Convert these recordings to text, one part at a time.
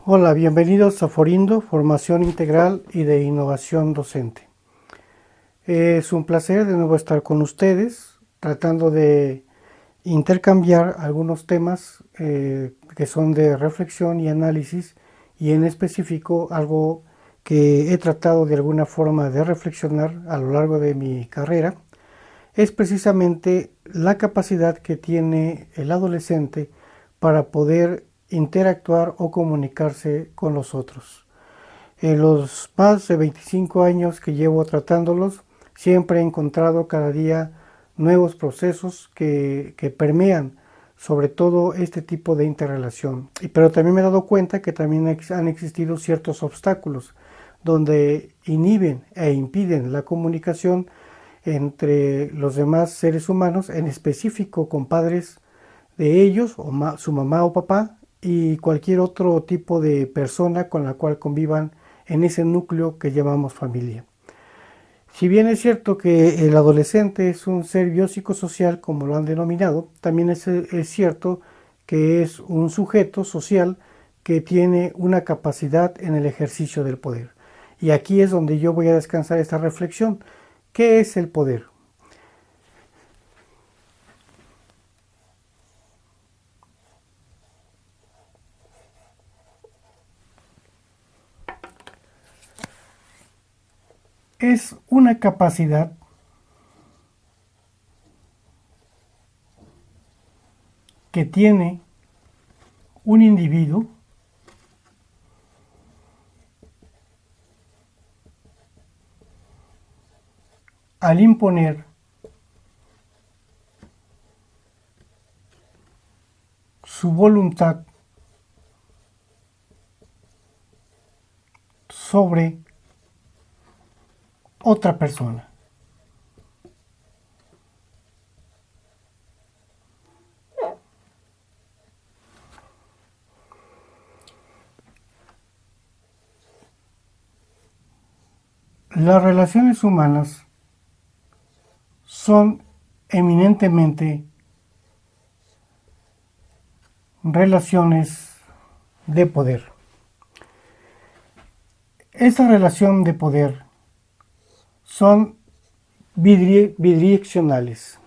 Hola, bienvenidos a Forindo, Formación Integral y de Innovación Docente. Es un placer de nuevo estar con ustedes, tratando de intercambiar algunos temas que son de reflexión y análisis, y en específico algo que he tratado de alguna forma de reflexionar a lo largo de mi carrera, es precisamente la capacidad que tiene el adolescente para poder interactuar o comunicarse con los otros. En los más de 25 años que llevo tratándolos, siempre he encontrado cada día nuevos procesos que permean sobre todo este tipo de interrelación. Pero también me he dado cuenta que también han existido ciertos obstáculos donde inhiben e impiden la comunicación entre los demás seres humanos, en específico con padres de ellos, o su mamá o papá, y cualquier otro tipo de persona con la cual convivan en ese núcleo que llamamos familia. Si bien es cierto que el adolescente es un ser biopsicosocial, como lo han denominado, también es cierto que es un sujeto social que tiene una capacidad en el ejercicio del poder. Y aquí es donde yo voy a descansar esta reflexión. ¿Qué es el poder? Es una capacidad que tiene un individuo al imponer su voluntad sobre otra persona. Las relaciones humanas son eminentemente relaciones de poder. Esa relación de poder son bidireccionales.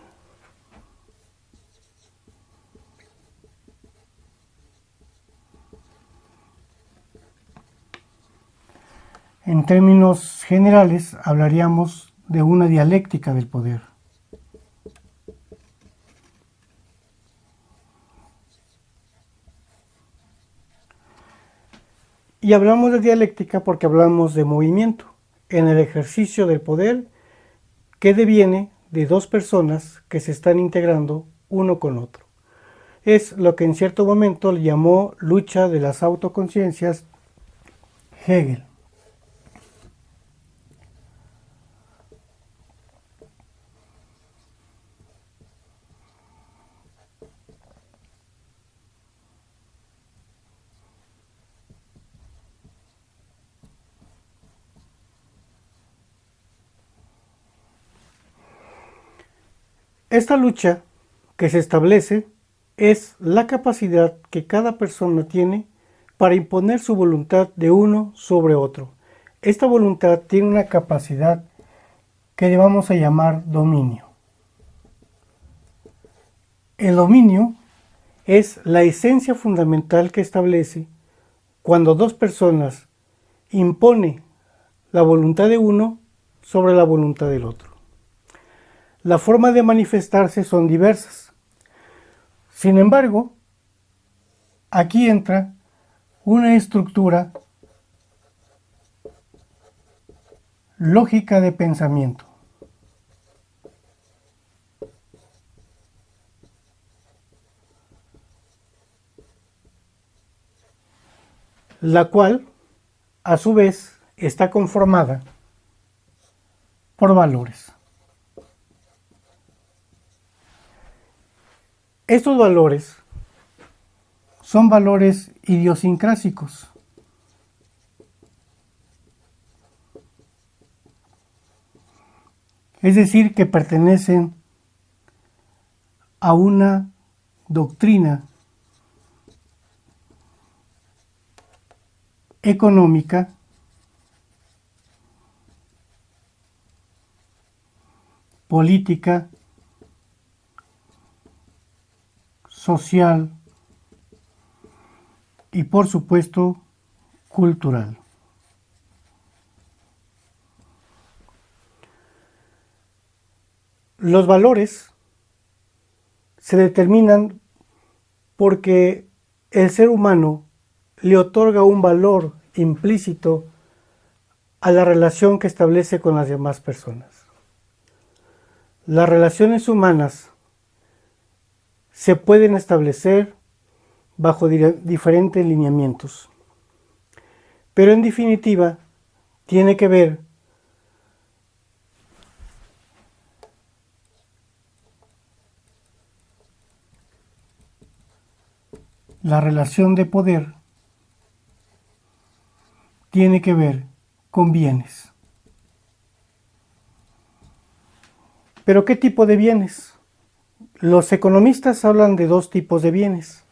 En términos generales, hablaríamos de una dialéctica del poder. Y hablamos de dialéctica porque hablamos de movimiento en el ejercicio del poder que deviene de dos personas que se están integrando uno con otro. Es lo que en cierto momento le llamó lucha de las autoconciencias Hegel. Esta lucha que se establece es la capacidad que cada persona tiene para imponer su voluntad de uno sobre otro. Esta voluntad tiene una capacidad que le vamos a llamar dominio. El dominio es la esencia fundamental que establece cuando dos personas imponen la voluntad de uno sobre la voluntad del otro. La forma de manifestarse son diversas. Sin embargo, aquí entra una estructura lógica de pensamiento, la cual, a su vez, está conformada por valores. Estos valores son valores idiosincrásicos, es decir, que pertenecen a una doctrina económica, política, social y, por supuesto, cultural. Los valores se determinan porque el ser humano le otorga un valor implícito a la relación que establece con las demás personas. Las relaciones humanas se pueden establecer bajo diferentes lineamientos, pero en definitiva tiene que ver la relación de poder, tiene que ver con bienes. ¿Pero qué tipo de bienes? Los economistas hablan de dos tipos de bienes.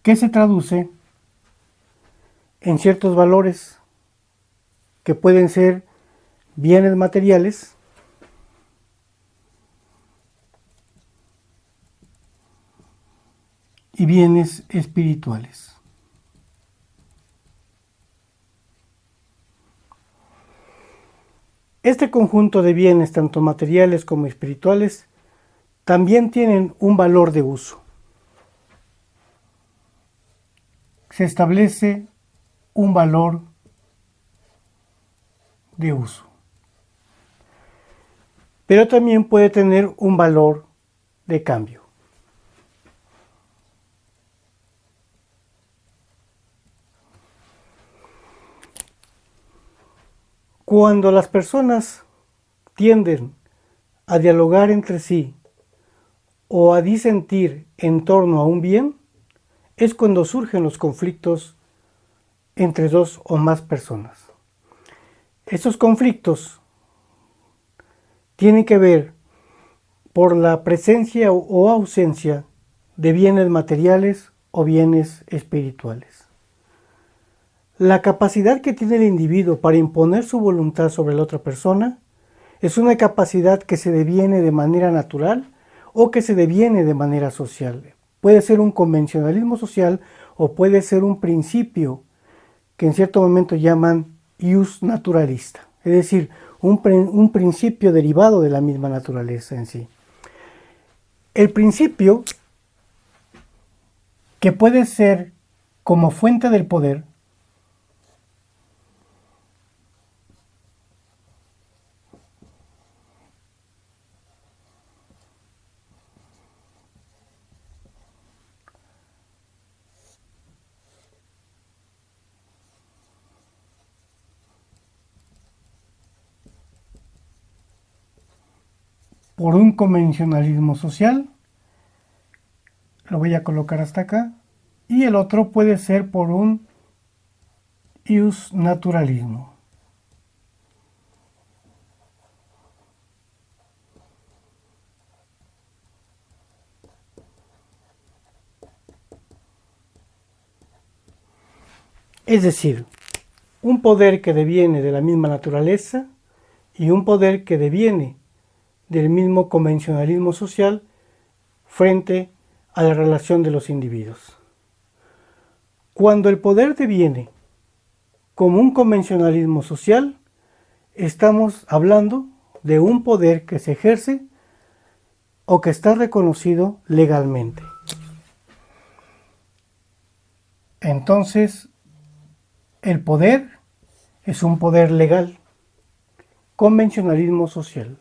Que se traduce en ciertos valores que pueden ser bienes materiales y bienes espirituales. Este conjunto de bienes, tanto materiales como espirituales, también tienen un valor de uso. Se establece un valor de uso, pero también puede tener un valor de cambio. Cuando las personas tienden a dialogar entre sí o a disentir en torno a un bien, es cuando surgen los conflictos entre dos o más personas. Estos conflictos tienen que ver por la presencia o ausencia de bienes materiales o bienes espirituales. La capacidad que tiene el individuo para imponer su voluntad sobre la otra persona es una capacidad que se deviene de manera natural o que se deviene de manera social. Puede ser un convencionalismo social o puede ser un principio que en cierto momento llaman ius naturalista, es decir, un principio derivado de la misma naturaleza en sí. El principio que puede ser como fuente del poder por un convencionalismo social, lo voy a colocar hasta acá, y el otro puede ser por un ius naturalismo. Es decir, un poder que deviene de la misma naturaleza y un poder que deviene del mismo convencionalismo social frente a la relación de los individuos. Cuando el poder deviene como un convencionalismo social, estamos hablando de un poder que se ejerce o que está reconocido legalmente. Entonces, el poder es un poder legal, convencionalismo social.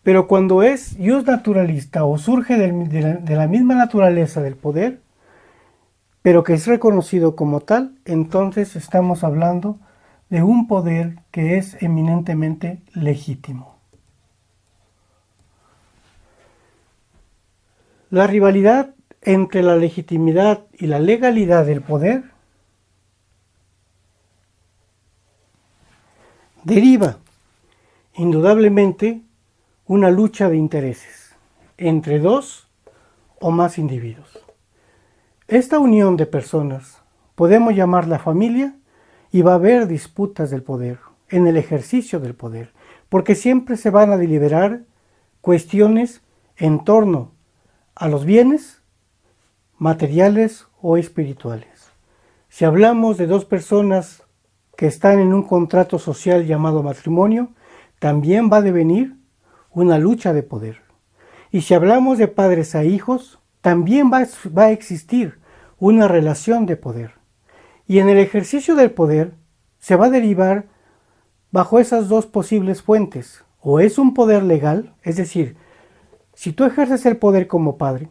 Pero cuando es ius naturalista o surge de la misma naturaleza del poder, pero que es reconocido como tal, entonces estamos hablando de un poder que es eminentemente legítimo. La rivalidad entre la legitimidad y la legalidad del poder deriva indudablemente una lucha de intereses entre dos o más individuos. Esta unión de personas podemos llamarla familia y va a haber disputas del poder, en el ejercicio del poder, porque siempre se van a deliberar cuestiones en torno a los bienes materiales o espirituales. Si hablamos de dos personas que están en un contrato social llamado matrimonio, también va a devenir una lucha de poder. Y si hablamos de padres a hijos, también va a existir una relación de poder. Y en el ejercicio del poder se va a derivar bajo esas dos posibles fuentes. O es un poder legal, es decir, si tú ejerces el poder como padre,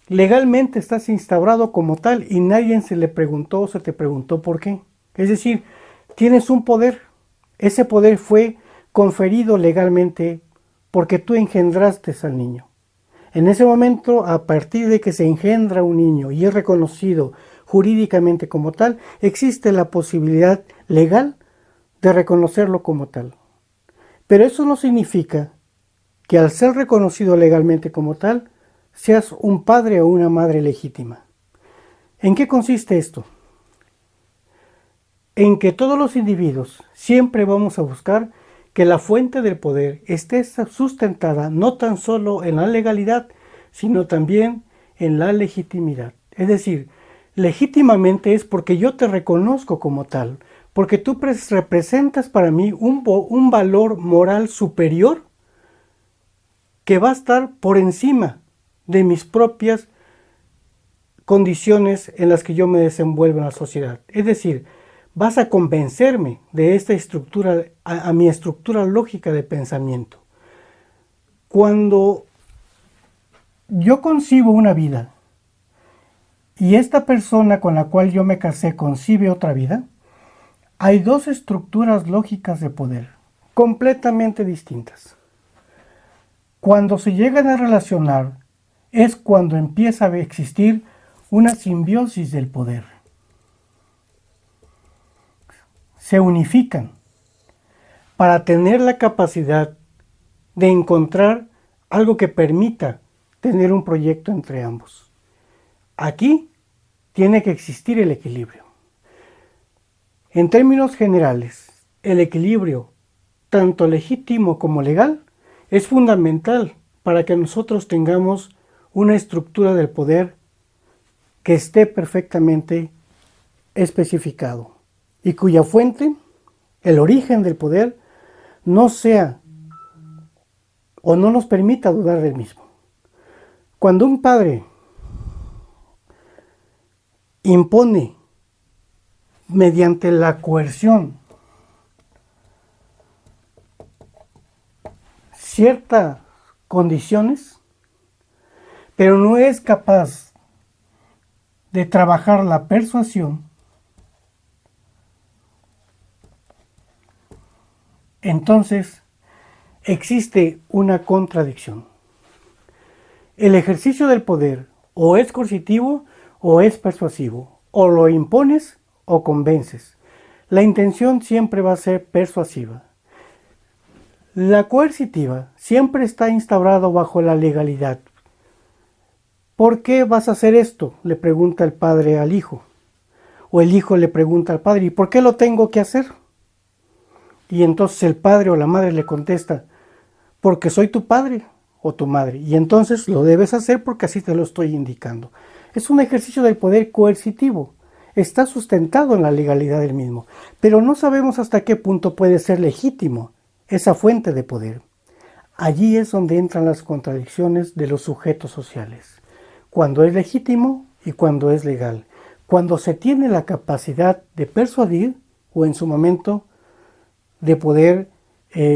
legalmente estás instaurado como tal y nadie se le preguntó o se te preguntó por qué. Es decir, tienes un poder. Ese poder fue conferido legalmente porque tú engendraste al niño. En ese momento, a partir de que se engendra un niño y es reconocido jurídicamente como tal, existe la posibilidad legal de reconocerlo como tal. Pero eso no significa que al ser reconocido legalmente como tal, seas un padre o una madre legítima. ¿En qué consiste esto? En que todos los individuos siempre vamos a buscar que la fuente del poder esté sustentada no tan solo en la legalidad, sino también en la legitimidad. Es decir, legítimamente es porque yo te reconozco como tal, porque tú representas para mí un valor moral superior que va a estar por encima de mis propias condiciones en las que yo me desenvuelvo en la sociedad. Es decir, vas a convencerme de esta estructura, a mi estructura lógica de pensamiento. Cuando yo concibo una vida y esta persona con la cual yo me casé concibe otra vida, hay dos estructuras lógicas de poder completamente distintas. Cuando se llegan a relacionar es cuando empieza a existir una simbiosis del poder. Se unifican para tener la capacidad de encontrar algo que permita tener un proyecto entre ambos. Aquí tiene que existir el equilibrio. En términos generales, el equilibrio, tanto legítimo como legal, es fundamental para que nosotros tengamos una estructura del poder que esté perfectamente especificado y cuya fuente, el origen del poder, no sea o no nos permita dudar del mismo. Cuando un padre impone mediante la coerción ciertas condiciones, pero no es capaz de trabajar la persuasión, entonces existe una contradicción. El ejercicio del poder o es coercitivo o es persuasivo, o lo impones o convences. La intención siempre va a ser persuasiva. La coercitiva siempre está instaurada bajo la legalidad. ¿Por qué vas a hacer esto?, le pregunta el padre al hijo. O el hijo le pregunta al padre, ¿y por qué lo tengo que hacer? Y entonces el padre o la madre le contesta, porque soy tu padre o tu madre. Y entonces lo debes hacer porque así te lo estoy indicando. Es un ejercicio del poder coercitivo. Está sustentado en la legalidad del mismo. Pero no sabemos hasta qué punto puede ser legítimo esa fuente de poder. Allí es donde entran las contradicciones de los sujetos sociales. Cuando es legítimo y cuando es legal. Cuando se tiene la capacidad de persuadir o en su momento de poder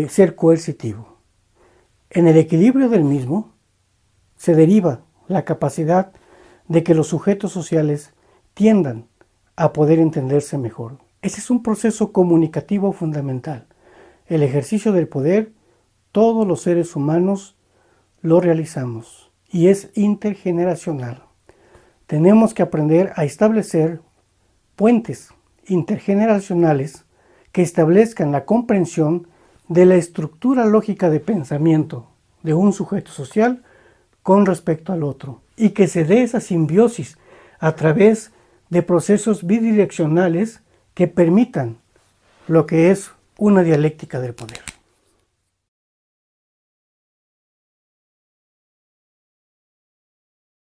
ser coercitivo. En el equilibrio del mismo se deriva la capacidad de que los sujetos sociales tiendan a poder entenderse mejor. Ese es un proceso comunicativo fundamental. El ejercicio del poder, todos los seres humanos lo realizamos y es intergeneracional. Tenemos que aprender a establecer puentes intergeneracionales que establezcan la comprensión de la estructura lógica de pensamiento de un sujeto social con respecto al otro y que se dé esa simbiosis a través de procesos bidireccionales que permitan lo que es una dialéctica del poder.